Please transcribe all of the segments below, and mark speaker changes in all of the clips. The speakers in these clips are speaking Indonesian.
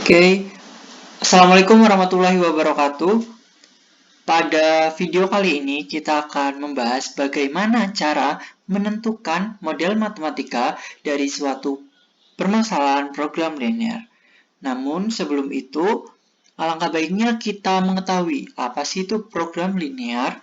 Speaker 1: Oke, Assalamualaikum warahmatullahi wabarakatuh. Pada video kali ini kita akan membahas bagaimana cara menentukan model matematika dari suatu permasalahan program linear. Namun sebelum itu, alangkah baiknya kita mengetahui apa sih itu program linear.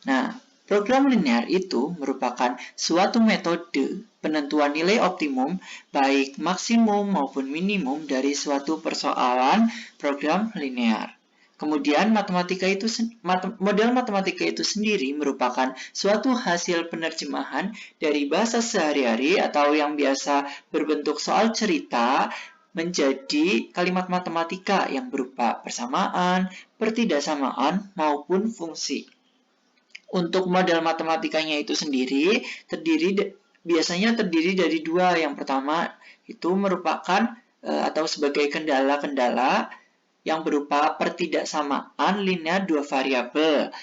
Speaker 1: Nah, program linear itu merupakan suatu metode penentuan nilai optimum, baik maksimum maupun minimum dari suatu persoalan program linear. Kemudian model matematika itu sendiri merupakan suatu hasil penerjemahan dari bahasa sehari-hari atau yang biasa berbentuk soal cerita menjadi kalimat matematika yang berupa persamaan, pertidaksamaan, maupun fungsi. Untuk model matematikanya itu sendiri biasanya terdiri dari dua. Yang pertama itu merupakan atau sebagai kendala-kendala yang berupa pertidaksamaan linear dua variabel.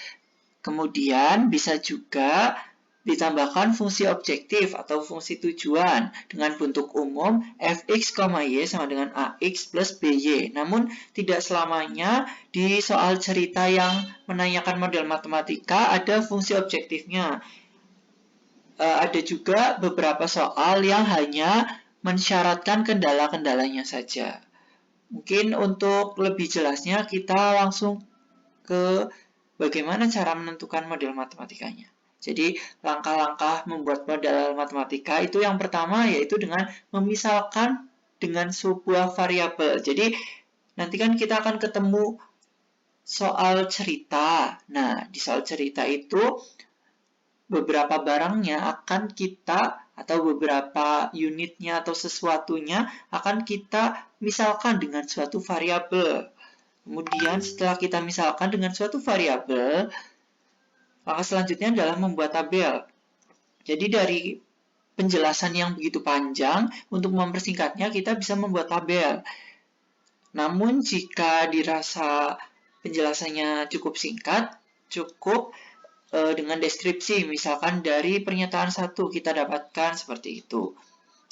Speaker 1: Kemudian bisa juga ditambahkan fungsi objektif atau fungsi tujuan dengan bentuk umum fx, y sama dengan ax plus by. Namun tidak selamanya di soal cerita yang menanyakan model matematika ada fungsi objektifnya. Ada juga beberapa soal yang hanya mensyaratkan kendala-kendalanya saja. Mungkin untuk lebih jelasnya kita langsung ke bagaimana cara menentukan model matematikanya. Jadi, langkah-langkah membuat model matematika itu yang pertama yaitu dengan memisalkan dengan sebuah variabel. Jadi, nanti kan kita akan ketemu soal cerita. Nah, di soal cerita itu beberapa barangnya akan kita atau beberapa unitnya atau sesuatunya akan kita misalkan dengan suatu variabel. Kemudian setelah kita misalkan dengan suatu variabel, langkah selanjutnya adalah membuat tabel. Jadi dari penjelasan yang begitu panjang, untuk mempersingkatnya kita bisa membuat tabel. Namun jika dirasa penjelasannya cukup singkat, cukup dengan deskripsi, misalkan dari pernyataan satu kita dapatkan seperti itu.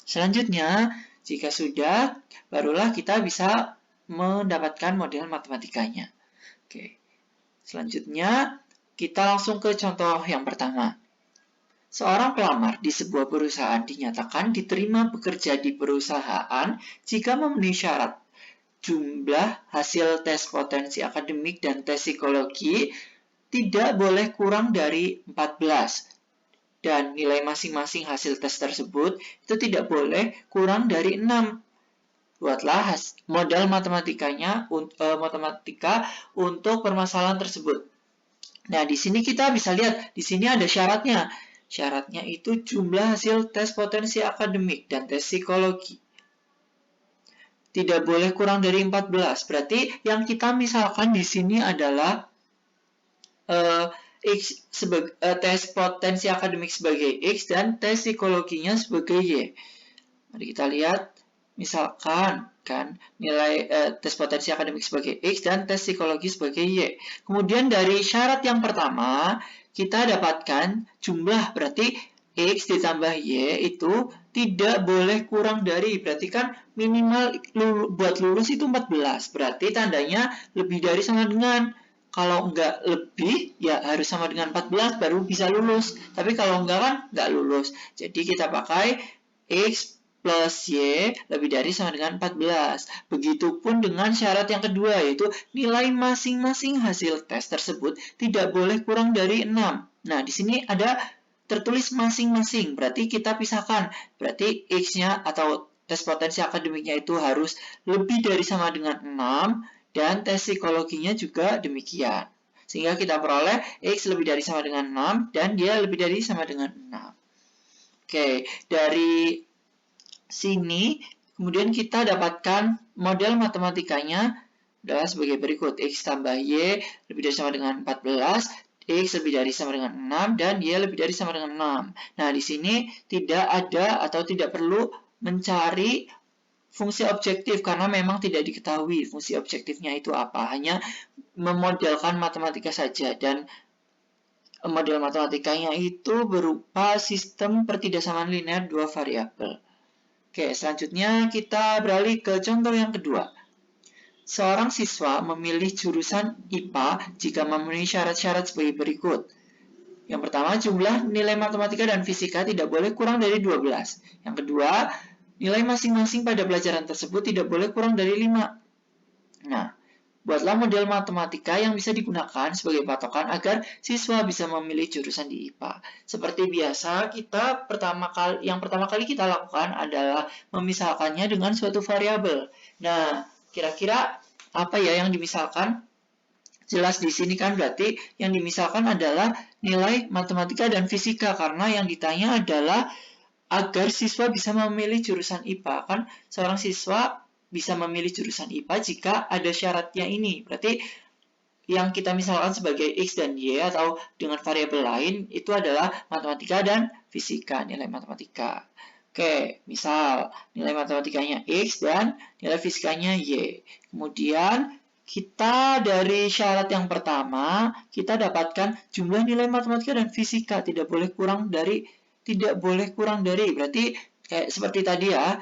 Speaker 1: Selanjutnya, jika sudah, barulah kita bisa mendapatkan model matematikanya. Oke. Selanjutnya, kita langsung ke contoh yang pertama. Seorang pelamar di sebuah perusahaan dinyatakan diterima bekerja di perusahaan jika memenuhi syarat jumlah hasil tes potensi akademik dan tes psikologi tidak boleh kurang dari 14 dan nilai masing-masing hasil tes tersebut itu tidak boleh kurang dari 6. Buatlah model matematika untuk permasalahan tersebut. Nah, di sini kita bisa lihat, di sini ada syaratnya. Syaratnya itu jumlah hasil tes potensi akademik dan tes psikologi. Tidak boleh kurang dari 14. Berarti yang kita misalkan di sini adalah tes potensi akademik sebagai X dan tes psikologinya sebagai Y. Mari kita lihat, misalkan kan nilai tes potensi akademik sebagai X dan tes psikologi sebagai Y. Kemudian dari syarat yang pertama, kita dapatkan jumlah, berarti X ditambah Y itu tidak boleh kurang dari, berarti kan minimal buat lulus itu 14, berarti tandanya lebih dari sama dengan. Kalau enggak lebih, ya harus sama dengan 14 baru bisa lulus. Tapi kalau enggak kan enggak lulus. Jadi kita pakai X plus Y lebih dari sama dengan 14. Begitupun dengan syarat yang kedua, yaitu nilai masing-masing hasil tes tersebut tidak boleh kurang dari 6. Nah, di sini ada tertulis masing-masing, berarti kita pisahkan. Berarti X-nya atau tes potensi akademiknya itu harus lebih dari sama dengan 6, dan tes psikologinya juga demikian. Sehingga kita peroleh X lebih dari sama dengan 6, dan dia lebih dari sama dengan 6. Oke, dari sini kemudian kita dapatkan model matematikanya adalah sebagai berikut. X tambah Y lebih dari sama dengan 14, X lebih dari sama dengan 6, dan Y lebih dari sama dengan 6. Nah, di sini tidak ada atau tidak perlu mencari fungsi objektif karena memang tidak diketahui fungsi objektifnya itu apa. Hanya memodelkan matematika saja, dan model matematikanya itu berupa sistem pertidaksamaan linear dua variabel. Oke, selanjutnya kita beralih ke contoh yang kedua. seorang siswa memilih jurusan IPA jika memenuhi syarat-syarat sebagai berikut. Yang pertama, jumlah nilai matematika dan fisika tidak boleh kurang dari 12. Yang kedua, nilai masing-masing pada pelajaran tersebut tidak boleh kurang dari 5. Nah, buatlah model matematika yang bisa digunakan sebagai patokan agar siswa bisa memilih jurusan di IPA. Seperti biasa, yang pertama kali kita lakukan adalah memisahkannya dengan suatu variabel. Nah, kira-kira apa ya yang dimisalkan? Jelas di sini kan berarti yang dimisalkan adalah nilai matematika dan fisika karena yang ditanya adalah agar siswa bisa memilih jurusan IPA. Kan seorang siswa bisa memilih jurusan IPA jika ada syaratnya ini. Berarti yang kita misalkan sebagai X dan Y atau dengan variabel lain itu adalah matematika dan fisika, nilai matematika. Oke, misal nilai matematikanya X dan nilai fisikanya Y. Kemudian kita dari syarat yang pertama, kita dapatkan jumlah nilai matematika dan fisika tidak boleh kurang dari berarti kayak seperti tadi ya,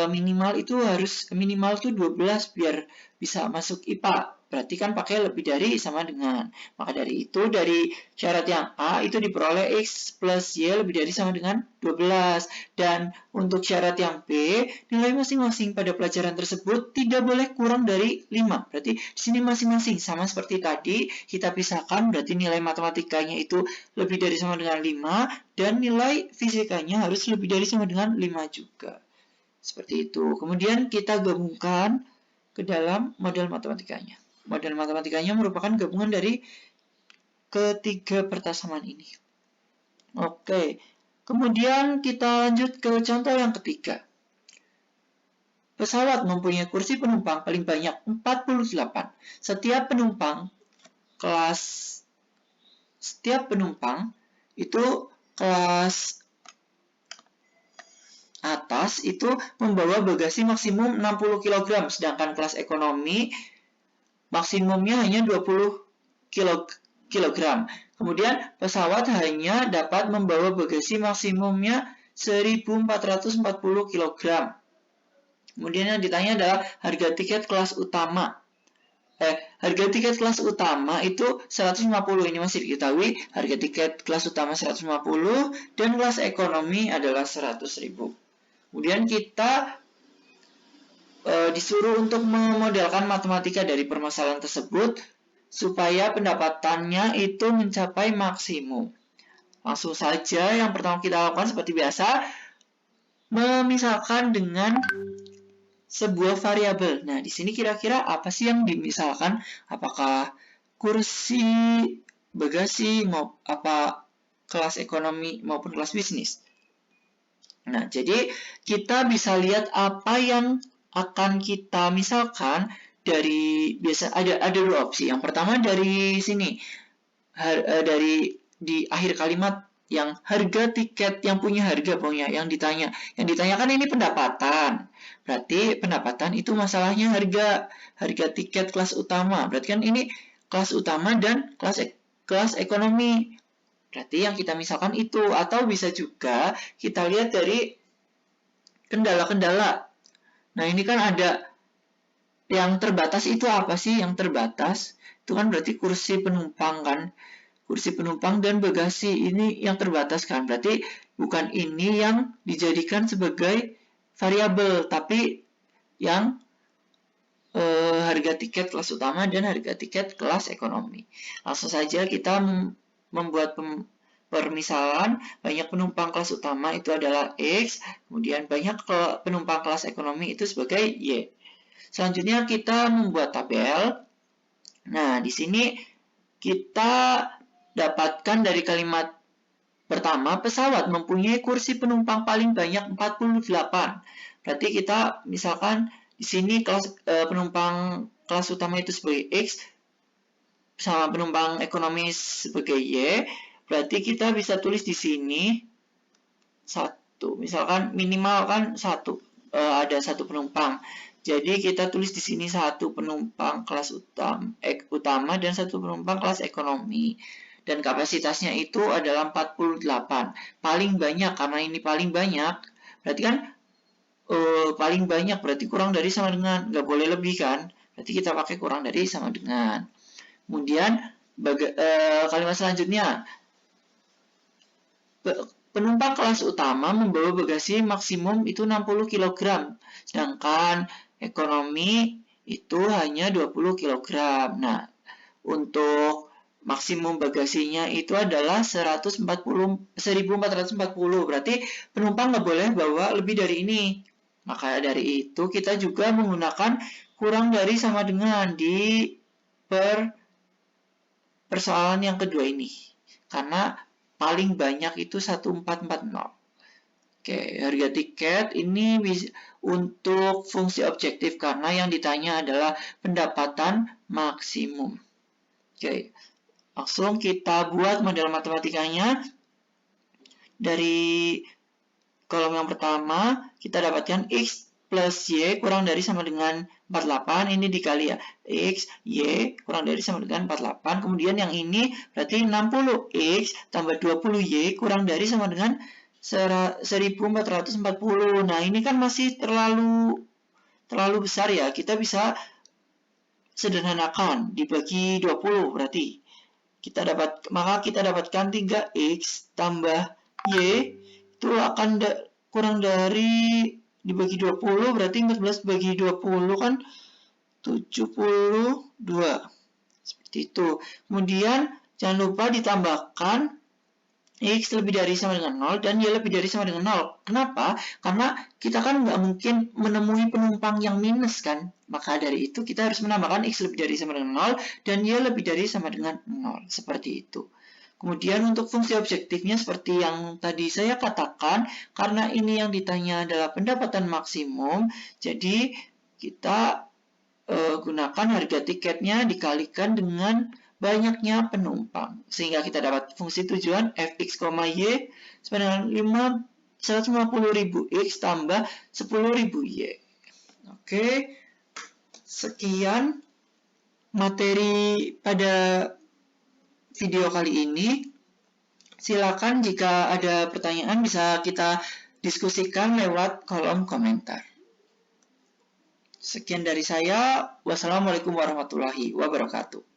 Speaker 1: minimal itu 12 biar bisa masuk IPA. Berarti kan pakai lebih dari sama dengan. Maka dari itu dari syarat yang A itu diperoleh X plus Y lebih dari sama dengan 12. Dan untuk syarat yang B, nilai masing-masing pada pelajaran tersebut tidak boleh kurang dari 5. Berarti di sini masing-masing sama seperti tadi, kita pisahkan berarti nilai matematikanya itu lebih dari sama dengan 5 dan nilai fisikanya harus lebih dari sama dengan 5 juga. Seperti itu. Kemudian kita gabungkan ke dalam model matematikanya. Model matematikanya merupakan gabungan dari ketiga pertasaman ini. Oke. Kemudian kita lanjut ke contoh yang ketiga. Pesawat mempunyai kursi penumpang paling banyak 48. Setiap penumpang itu kelas atas itu membawa bagasi maksimum 60 kg, sedangkan kelas ekonomi maksimumnya hanya 20 kg. Kemudian pesawat hanya dapat membawa bagasi maksimumnya 1440 kg. Kemudian yang ditanya adalah harga tiket kelas utama. Harga tiket kelas utama itu 150, ini masih diketahui. Harga tiket kelas utama 150 dan kelas ekonomi adalah 100.000. Kemudian kita disuruh untuk memodelkan matematika dari permasalahan tersebut supaya pendapatannya itu mencapai maksimum. Langsung saja yang pertama kita lakukan seperti biasa, memisahkan dengan sebuah variabel. Nah, di sini kira-kira apa sih yang dimisalkan? Apakah kursi, bagasi, apa kelas ekonomi maupun kelas bisnis? Nah, jadi kita bisa lihat apa yang akan kita misalkan dari biasa ada dua opsi. Yang pertama dari sini, dari di akhir kalimat yang harga tiket yang punya harga pokoknya yang ditanyakan ini pendapatan. Berarti pendapatan itu masalahnya harga tiket kelas utama. Berarti kan ini kelas utama dan kelas ekonomi. Berarti yang kita misalkan itu, atau bisa juga kita lihat dari kendala-kendala. Nah, ini kan ada yang terbatas itu apa sih? Yang terbatas itu kan berarti kursi penumpang kan. Kursi penumpang dan bagasi ini yang terbatas kan. Berarti bukan ini yang dijadikan sebagai variabel, tapi yang harga tiket kelas utama dan harga tiket kelas ekonomi. Langsung saja kita membuat permisalan banyak penumpang kelas utama itu adalah X, kemudian banyak penumpang kelas ekonomi itu sebagai Y. Selanjutnya kita membuat tabel. Nah, di sini kita dapatkan dari kalimat pertama, pesawat mempunyai kursi penumpang paling banyak 48. Berarti kita misalkan di sini penumpang kelas utama itu sebagai X sama penumpang ekonomi sebagai Y. Berarti kita bisa tulis di sini 1. Misalkan minimal kan 1, ada 1 penumpang. Jadi kita tulis di sini 1 penumpang kelas utama dan 1 penumpang kelas ekonomi. Dan kapasitasnya itu adalah 48. Paling banyak, karena ini paling banyak, berarti kan paling banyak berarti kurang dari sama dengan, nggak boleh lebih kan. Berarti kita pakai kurang dari sama dengan. Kemudian kalimat selanjutnya, penumpang kelas utama membawa bagasi maksimum itu 60 kg, sedangkan ekonomi itu hanya 20 kg. Nah, untuk maksimum bagasinya itu adalah 1440, berarti penumpang nggak boleh bawa lebih dari ini. Maka dari itu kita juga menggunakan kurang dari sama dengan di persoalan yang kedua ini, karena paling banyak itu 1440. Oke, harga tiket ini bisa untuk fungsi objektif karena yang ditanya adalah pendapatan maksimum. Oke, langsung kita buat model matematikanya. Dari kolom yang pertama, kita dapatkan X plus Y kurang dari sama dengan 48. Ini dikali ya. X, Y kurang dari sama dengan 48. Kemudian yang ini berarti 60X tambah 20Y kurang dari sama dengan 1440. Nah, ini kan masih terlalu besar ya. Kita bisa sederhanakan dibagi 20 berarti maka kita dapatkan 3X tambah Y itu akan kurang dari dibagi 20 berarti 14 bagi 20 kan 72. Seperti itu. Kemudian jangan lupa ditambahkan X lebih dari sama dengan 0 dan Y lebih dari sama dengan 0. Kenapa? Karena kita kan nggak mungkin menemui penumpang yang minus kan. Maka dari itu kita harus menambahkan X lebih dari sama dengan 0 dan Y lebih dari sama dengan 0. Seperti itu. Kemudian untuk fungsi objektifnya seperti yang tadi saya katakan, karena ini yang ditanya adalah pendapatan maksimum, jadi kita gunakan harga tiketnya dikalikan dengan banyaknya penumpang. Sehingga kita dapat fungsi tujuan fx, y sama dengan 150.000 x tambah 10.000 y. Oke, sekian materi pada video kali ini. Silakan jika ada pertanyaan bisa kita diskusikan lewat kolom komentar. Sekian dari saya. Wassalamualaikum warahmatullahi wabarakatuh.